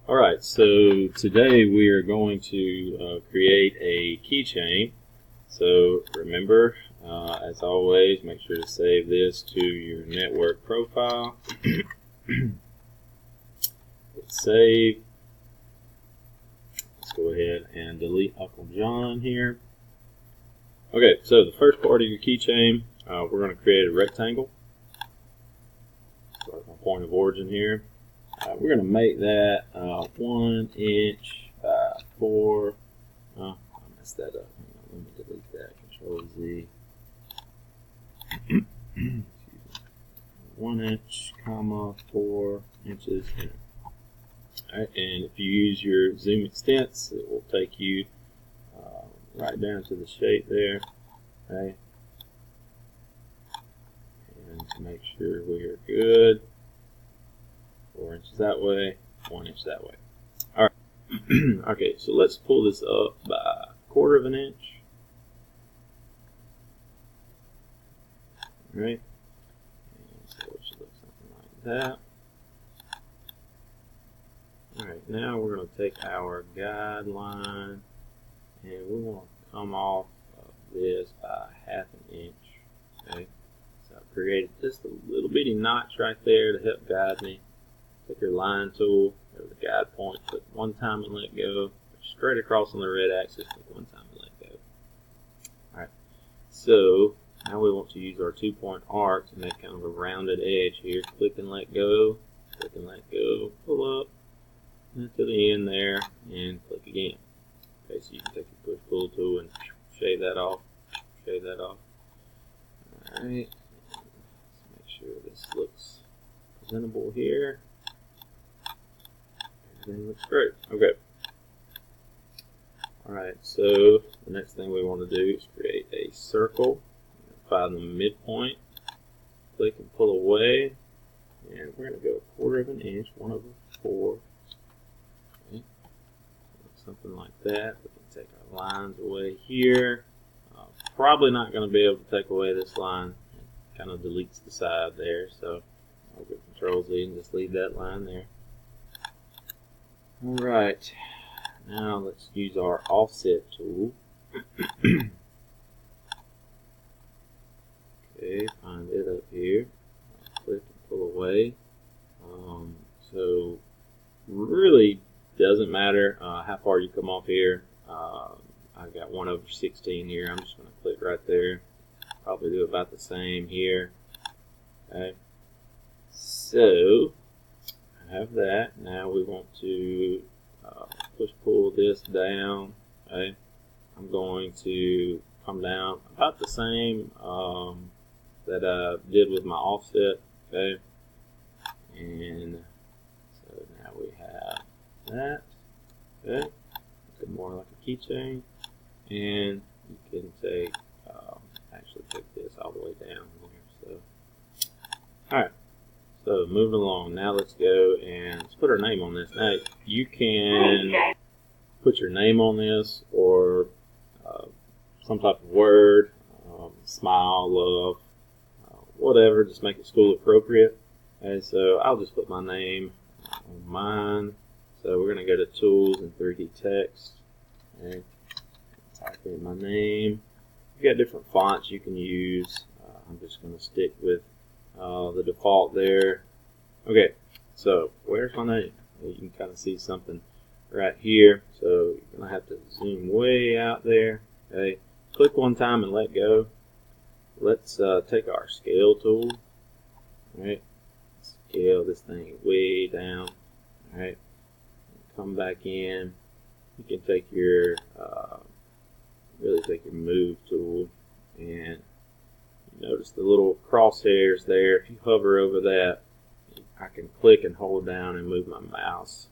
Alright, so today we are going to create a keychain. So remember, as always, make sure to save this to your network profile. Hit save. Let's go ahead and delete Uncle John here. Okay, so the first part of your keychain, we're going to create a rectangle. Start my point of origin here. We're going to make that 1 inch by 4. Oh, I messed that up. Hang on, let me delete that. Control Z. 1 inch, comma 4 inches. Alright, and if you use your zoom extents, it will take you right down to the shape there. Okay. And to make sure we are good. 4 inches that way, 1 inch that way. Alright. Okay, so let's pull this up by 1/4 of an inch. Alright. And so it should look something like that. Alright, now we're going to take our guideline and we want to come off of this by 1/2 inch. Okay. So I've created just a little bitty notch right there to help guide me. Take your line tool, go to the guide point, click 1 time and let go. Straight across on the red axis, click 1 time and let go. Alright, so now we want to use our 2-point arc to make kind of a rounded edge here. Click and let go, pull up to the end there, and click again. Okay, so you can take your push-pull tool and shave that off. Alright, let's make sure this looks presentable here. Everything looks great. Okay. Alright, so the next thing we want to do is create a circle. Find the midpoint. Click and pull away. And we're going to go 1/4 of an inch, 1/4. Okay. Something like that. We can take our lines away here. Probably not going to be able to take away this line. It kind of deletes the side there. So I'll go Control Z and just leave that line there. Alright, now let's use our offset tool. Okay, find it up here. Click and pull away. So really doesn't matter how far you come off here. I've got 1/16 here. I'm just going to click right there. Probably do about the same here. Okay, so I have that. Now we want to push-pull this down. Okay, I'm going to come down about the same that I did with my offset. Okay, and so now we have that. Okay, it's more like a keychain, and you can take actually take this all the way down here. So, all right. So moving along, now let's go and let's put our name on this. Now you can put your name on this or some type of word, smile, love, whatever, just make it school appropriate. Okay, so I'll just put my name on mine. So we're going to go to Tools and 3D Text. Okay, type in my name. You've got different fonts you can use. I'm just going to stick with the default there. Okay, so where's my name? You can kind of see something right here. So you're going to have to zoom way out there. Okay, click 1 time and let go. Let's take our scale tool. Alright, scale this thing way down. Alright, come back in. You can take your really take your move tool and notice the little crosshairs there. If you hover over that, I can click and hold down and move my mouse.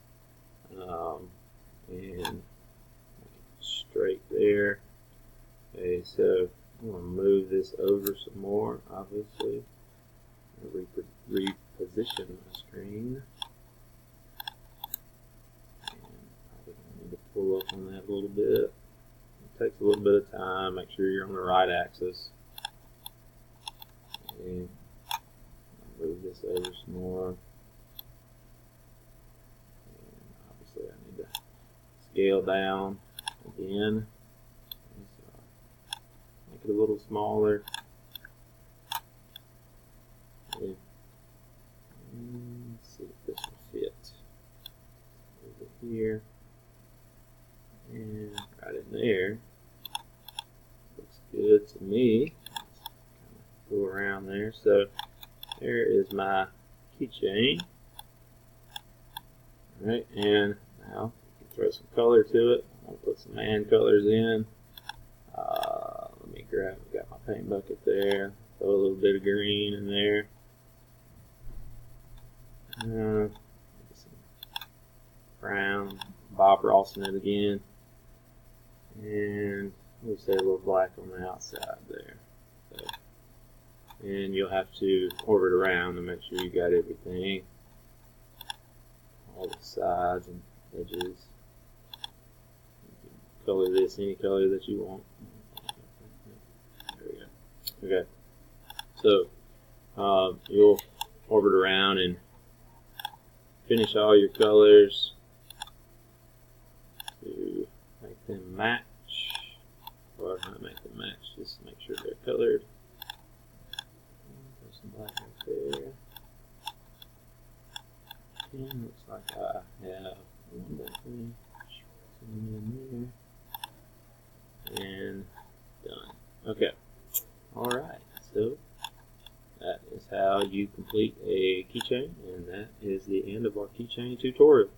And straight there. Okay, so I'm going to move this over some more, obviously. Reposition my screen. And probably need to pull up on that a little bit. It takes a little bit of time. Make sure you're on the right axis. And move this over some more. And scale down again. Make it a little smaller. Okay. Let's see if this will fit. Over here and right in there. Looks good to me. Go around there. So there is my keychain. Alright, and now you can throw some color to it. I'm going to put some hand colors in. Let me grab, I've got my paint bucket there. Throw a little bit of green in there. Some brown, Bob Rossing it again. And we'll say a little black on the outside there. So, and you'll have to orbit around to make sure you got everything. All the sides and edges. You can color this any color that you want. There we go. Okay. So you'll orbit around and finish all your colors to make them match, or not make them match, just make sure they're colored. Put some black right there. And looks like I have one more thing in there. And done. Okay. Alright, so that is how you complete a keychain, and that is the end of our keychain tutorial.